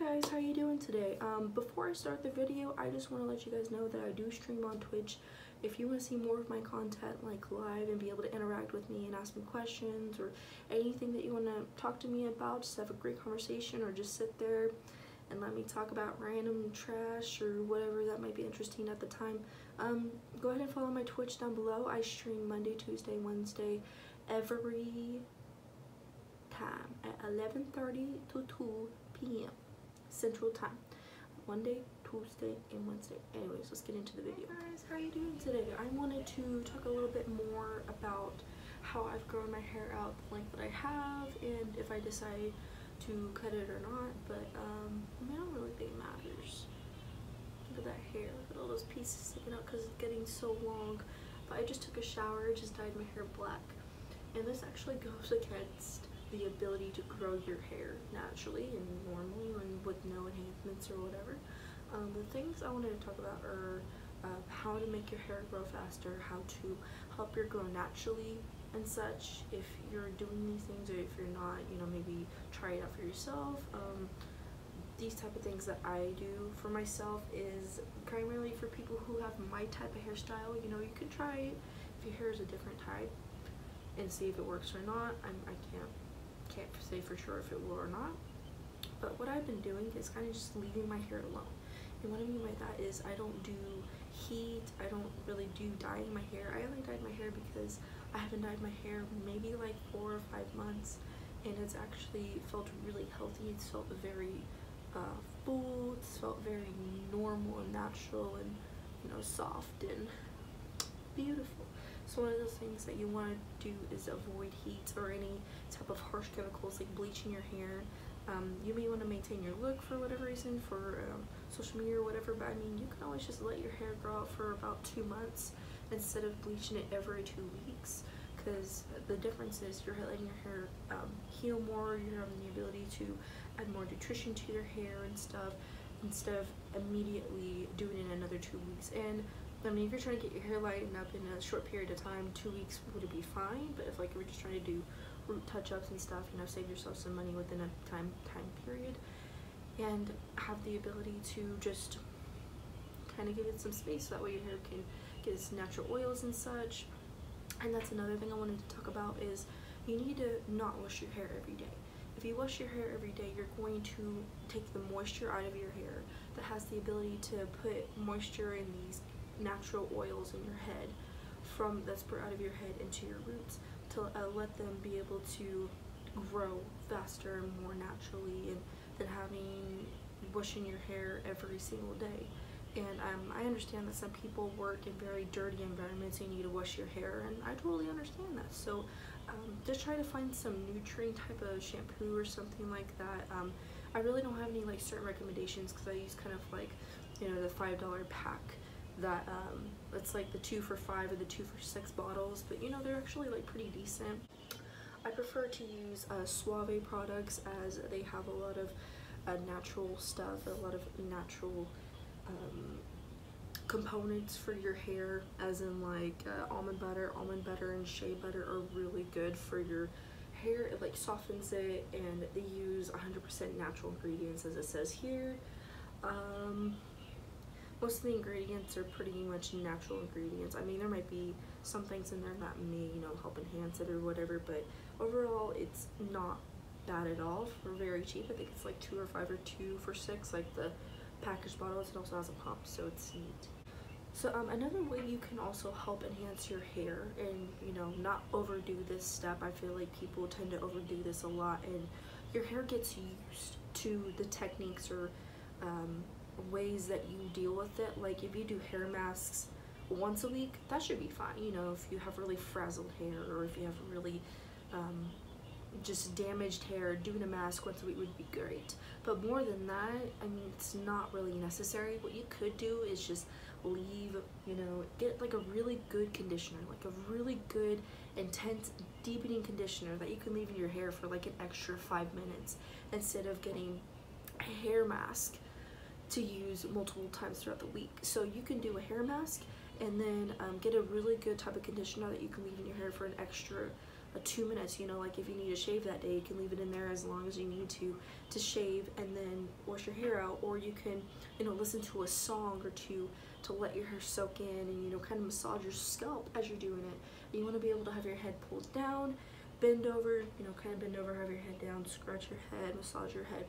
Guys, how you doing today? Before I start the video, I just want to let you guys know that I do stream on Twitch. If you want to see more of my content like live and be able to interact with me and ask me questions or anything that you want to talk to me about, just have a great conversation or just sit there and let me talk about random trash or whatever that might be interesting at the time, go ahead and follow my Twitch down below. I stream Monday, Tuesday, Wednesday every time at 11:30 to 2 p.m. Central Time. Monday, Tuesday, and Wednesday. Anyways, let's get into the video. Guys, how are you doing today? I wanted to talk a little bit more about how I've grown my hair out the length that I have and if I decide to cut it or not, but I don't really think it matters. Look at that hair. Look at all those pieces sticking out because it's getting so long. But I just took a shower, just dyed my hair black. And this actually goes against the ability to grow your hair naturally and normally and with no enhancements or whatever. The things I wanted to talk about are how to make your hair grow faster, how to help your grow naturally and such. If you're doing these things or if you're not, maybe try it out for yourself. These type of things that I do for myself is primarily for people who have my type of hairstyle. You can try it if your hair is a different type and see if it works or not. I can't say for sure if it will or not, but what I've been doing is kind of just leaving my hair alone. And what I mean by that is I don't do heat, I don't really do dyeing my hair. I only dyed my hair because I haven't dyed my hair maybe like 4 or 5 months, and it's actually felt really healthy. It's felt very full, it's felt very normal and natural and soft and beautiful. So one of those things that you want to do is avoid heat or any type of harsh chemicals like bleaching your hair. You may want to maintain your look for whatever reason, for social media or whatever, but I mean, you can always just let your hair grow out for about 2 months instead of bleaching it every 2 weeks, because the difference is you're letting your hair heal more, you're having the ability to add more nutrition to your hair and stuff instead of immediately doing it in another 2 weeks. And I mean, if you're trying to get your hair lightened up in a short period of time, 2 weeks would be fine. But if like you're just trying to do root touch-ups and stuff, save yourself some money within a time period, and have the ability to just kind of give it some space so that way your hair can get its natural oils and such. And that's another thing I wanted to talk about is you need to not wash your hair every day. If you wash your hair every day, you're going to take the moisture out of your hair that has the ability to put moisture in these natural oils in your head that's brought out of your head into your roots to let them be able to grow faster and more naturally than washing your hair every single day. And I understand that some people work in very dirty environments and you need to wash your hair, and I totally understand that. So just try to find some nutrient type of shampoo or something like that. I really don't have any like certain recommendations because I use kind of like the $5 pack that it's like the 2 for $5 or the 2 for $6 bottles, but they're actually like pretty decent. I prefer to use Suave products as they have a lot of natural stuff, a lot of natural components for your hair, as in like almond butter and shea butter are really good for your hair. It like softens it, and they use 100% natural ingredients as it says here. Most of the ingredients are pretty much natural ingredients. I mean, there might be some things in there that may, help enhance it or whatever, but overall, it's not bad at all for very cheap. I think it's like 2 or 5 or 2 for $6, like the packaged bottles. It also has a pump, so it's neat. So another way you can also help enhance your hair and, not overdo this step. I feel like people tend to overdo this a lot, and your hair gets used to the techniques or ways that you deal with it. Like if you do hair masks once a week, that should be fine. If you have really frazzled hair or if you have really just damaged hair, doing a mask once a week would be great. But more than that, I mean, it's not really necessary. What you could do is just leave, get like a really good conditioner, like a really good intense deepening conditioner that you can leave in your hair for like an extra 5 minutes instead of getting a hair mask to use multiple times throughout the week. So you can do a hair mask and then get a really good type of conditioner that you can leave in your hair for an extra 2 minutes, you know, like if you need to shave that day, you can leave it in there as long as you need to shave and then wash your hair out. Or you can, you know, listen to a song or two to let your hair soak in and, you know, kind of massage your scalp as you're doing it. And you want to be able to have your head pulled down, bend over, you know, kind of bend over, have your head down, scratch your head, massage your head,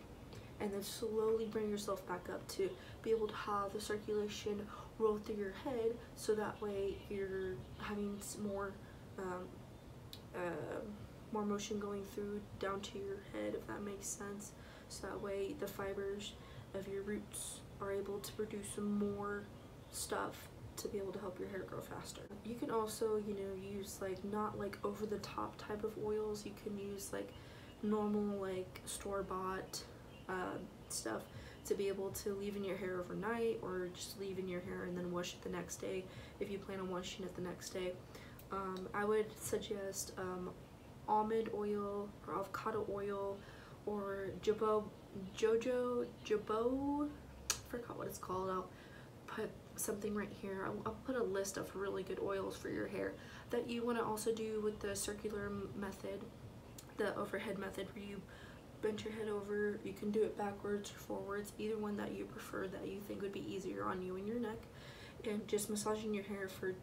and then slowly bring yourself back up to be able to have the circulation roll through your head, so that way you're having more more motion going through down to your head, if that makes sense. So that way the fibers of your roots are able to produce some more stuff to be able to help your hair grow faster. You can also, you know, use like not like over the top type of oils. You can use like normal like store-bought stuff to be able to leave in your hair overnight, or just leave in your hair and then wash it the next day if you plan on washing it the next day. I would suggest almond oil or avocado oil or jojoba, I forgot what it's called. I'll put something right here. I'll put a list of really good oils for your hair that you want to also do with the circular method, the overhead method, where you bend your head over. You can do it backwards or forwards, either one that you prefer, that you think would be easier on you and your neck, and just massaging your hair for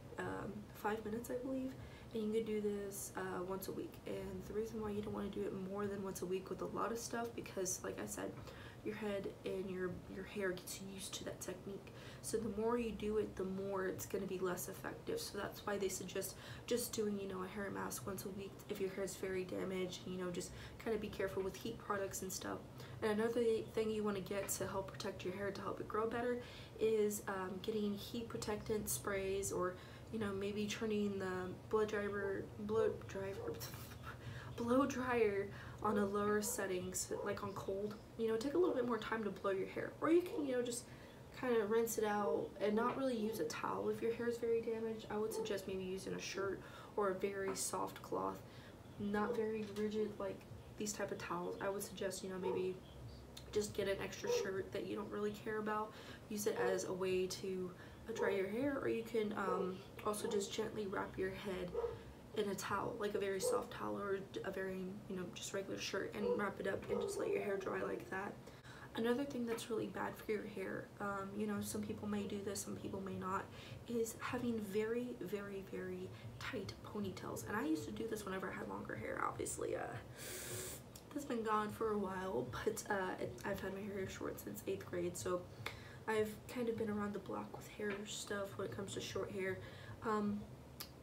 5 minutes, I believe. And you can do this once a week. And the reason why you don't want to do it more than once a week with a lot of stuff, because like I said, your head and your hair gets used to that technique. So the more you do it, the more it's going to be less effective. So that's why they suggest just doing, you know, a hair mask once a week if your hair is very damaged. You know, just kind of be careful with heat products and stuff. And another thing you want to get to help protect your hair, to help it grow better, is getting heat protectant sprays, or, you know, maybe turning the blow dryer on a lower settings, like on cold. You know, take a little bit more time to blow your hair. Or you can, you know, just kind of rinse it out and not really use a towel if your hair is very damaged. I would suggest maybe using a shirt or a very soft cloth, not very rigid like these type of towels. I would suggest, you know, maybe just get an extra shirt that you don't really care about, use it as a way to dry your hair. Or you can also just gently wrap your head in a towel, like a very soft towel, or a very, you know, just regular shirt, and wrap it up and just let your hair dry like that. Another thing that's really bad for your hair, you know, some people may do this, some people may not, is having very, very, very tight ponytails. And I used to do this whenever I had longer hair. Obviously, that's been gone for a while, but I've had my hair short since 8th grade, so I've kind of been around the block with hair stuff when it comes to short hair.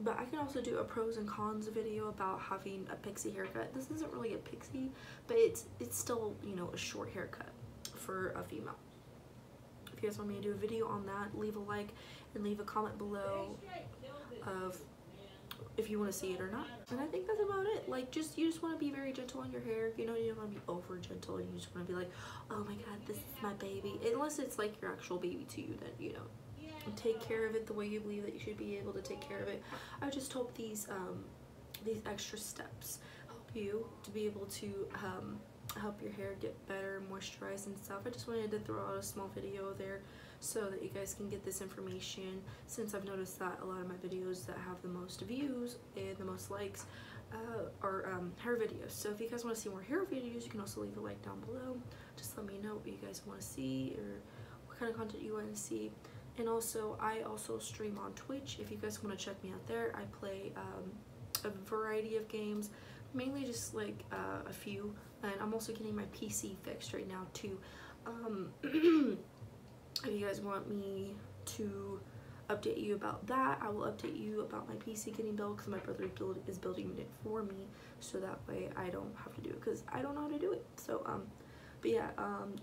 But I can also do a pros and cons video about having a pixie haircut. This isn't really a pixie, but it's still, you know, a short haircut for a female. If you guys want me to do a video on that, leave a like and leave a comment below of if you want to see it or not. And I think that's about it. Like, you just want to be very gentle on your hair. You know, you don't want to be over gentle, and you just want to be like, oh my god, this is my baby. Unless it's like your actual baby to you, then, you know, take care of it the way you believe that you should be able to take care of it. I just hope these extra steps help you to be able to help your hair get better, moisturized and stuff. I just wanted to throw out a small video there so that you guys can get this information, since I've noticed that a lot of my videos that have the most views and the most likes are hair videos. So if you guys want to see more hair videos, you can also leave a like down below. Just let me know what you guys want to see, or what kind of content you want to see. And also, I also stream on Twitch. If you guys want to check me out there, I play a variety of games, mainly just like a few. And I'm also getting my PC fixed right now too. If you guys want me to update you about that, I will update you about my PC getting built, because my brother is building it for me, so that way I don't have to do it, because I don't know how to do it. So but yeah,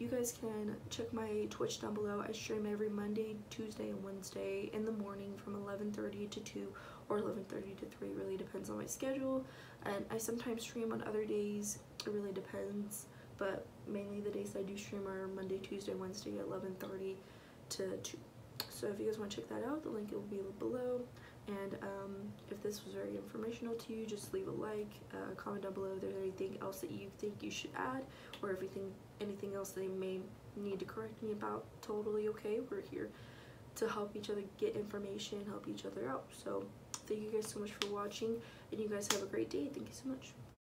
you guys can check my Twitch down below. I stream every Monday, Tuesday, and Wednesday in the morning from 11:30 to 2 or 11:30 to 3. Really depends on my schedule. And I sometimes stream on other days. It really depends. But mainly the days I do stream are Monday, Tuesday, Wednesday at 11:30 to 2. So if you guys want to check that out, the link will be below. And if this was very informational to you, just leave a like, comment down below if there's anything else that you think you should add, or anything else they may need to correct me about. Totally okay. We're here to help each other get information, help each other out. So Thank you guys so much for watching, and you guys have a great day. Thank you so much.